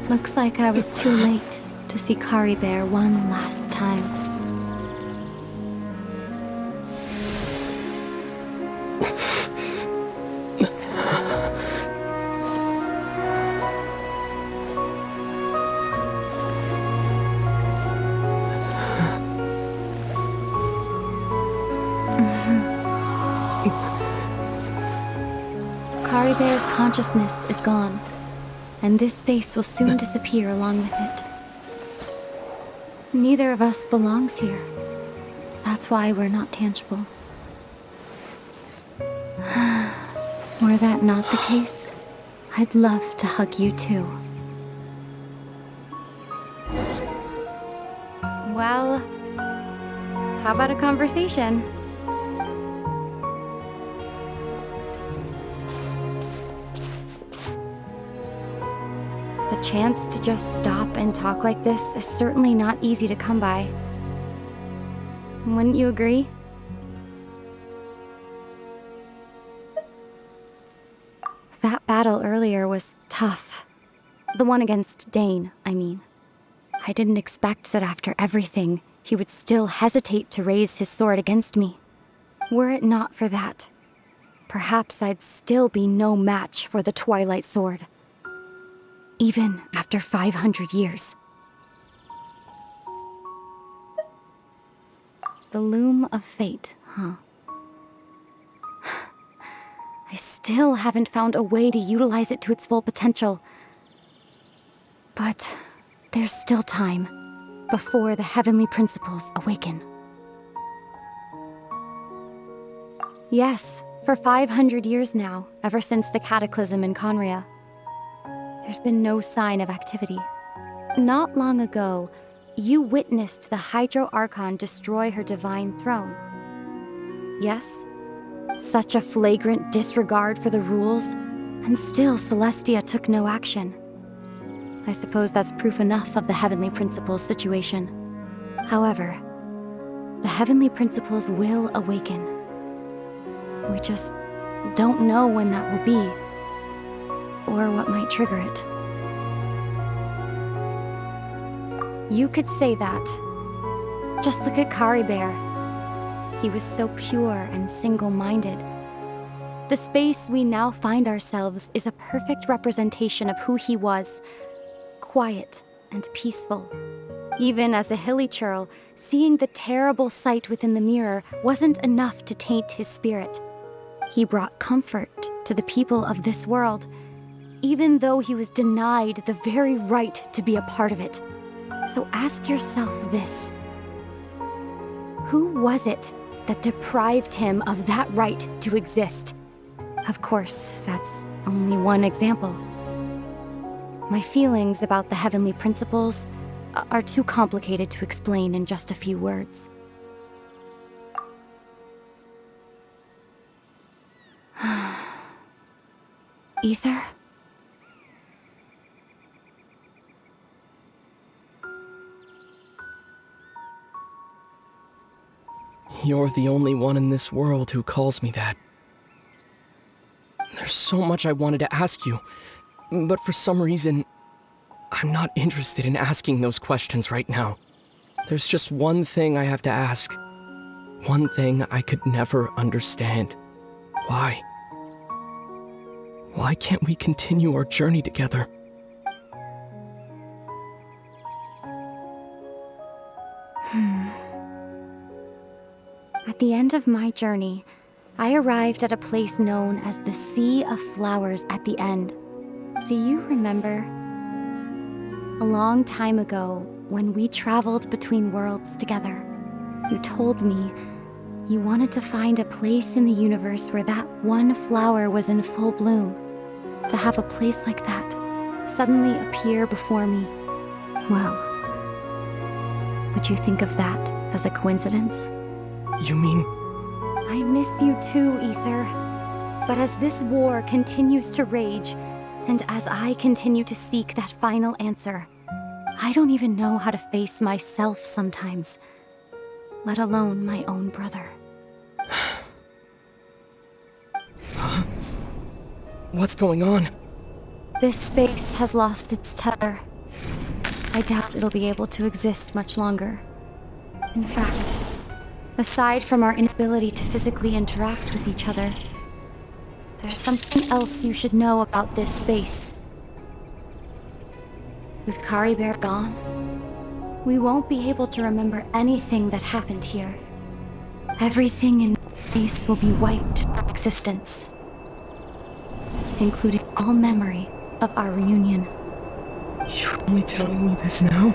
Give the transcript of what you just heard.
Looks like I was too late to see Caribert one last time. Caribert's consciousness is gone, and this space will soon disappear along with it. Neither of us belongs here. That's why we're not tangible. Were that not the case, I'd love to hug you too. Well, how about a conversation? The chance to just stop and talk like this is certainly not easy to come by. Wouldn't you agree? That battle earlier was tough. The one against Dane, I mean. I didn't expect that after everything, he would still hesitate to raise his sword against me. Were it not for that, perhaps I'd still be no match for the Twilight Sword. Even after 500 years. The Loom of Fate, huh? I still haven't found a way to utilize it to its full potential. But there's still time before the heavenly principles awaken. Yes, for 500 years now, ever since the cataclysm in Khaenri'ah, there's been no sign of activity. Not long ago, you witnessed the Hydro Archon destroy her divine throne. Yes? Such a flagrant disregard for the rules, and still Celestia took no action. I suppose that's proof enough of the Heavenly Principles situation. However, the Heavenly Principles will awaken. We just don't know when that will be, or what might trigger it. You could say that. Just look at Caribert. He was so pure and single-minded. The space we now find ourselves is a perfect representation of who he was. Quiet and peaceful. Even as a hilly churl, seeing the terrible sight within the mirror wasn't enough to taint his spirit. He brought comfort to the people of this world, even though he was denied the very right to be a part of it. So ask yourself this. Who was it that deprived him of that right to exist? Of course, that's only one example. My feelings about the heavenly principles are too complicated to explain in just a few words. Aether? You're the only one in this world who calls me that. There's so much I wanted to ask you, but for some reason, I'm not interested in asking those questions right now. There's just one thing I have to ask. One thing I could never understand. Why? Why can't we continue our journey together? At the end of my journey, I arrived at a place known as the Sea of Flowers at the End. Do you remember? A long time ago, when we traveled between worlds together, you told me you wanted to find a place in the universe where that one flower was in full bloom. To have a place like that suddenly appear before me. Well, would you think of that as a coincidence? You mean... I miss you too, Aether. But as this war continues to rage, and as I continue to seek that final answer, I don't even know how to face myself sometimes, let alone my own brother. What's going on? This space has lost its tether, I doubt it'll be able to exist much longer. In fact, aside from our inability to physically interact with each other, there's something else you should know about this space. With Caribert gone, we won't be able to remember anything that happened here. Everything in this space will be wiped from existence, including all memory of our reunion. You're only telling me this now?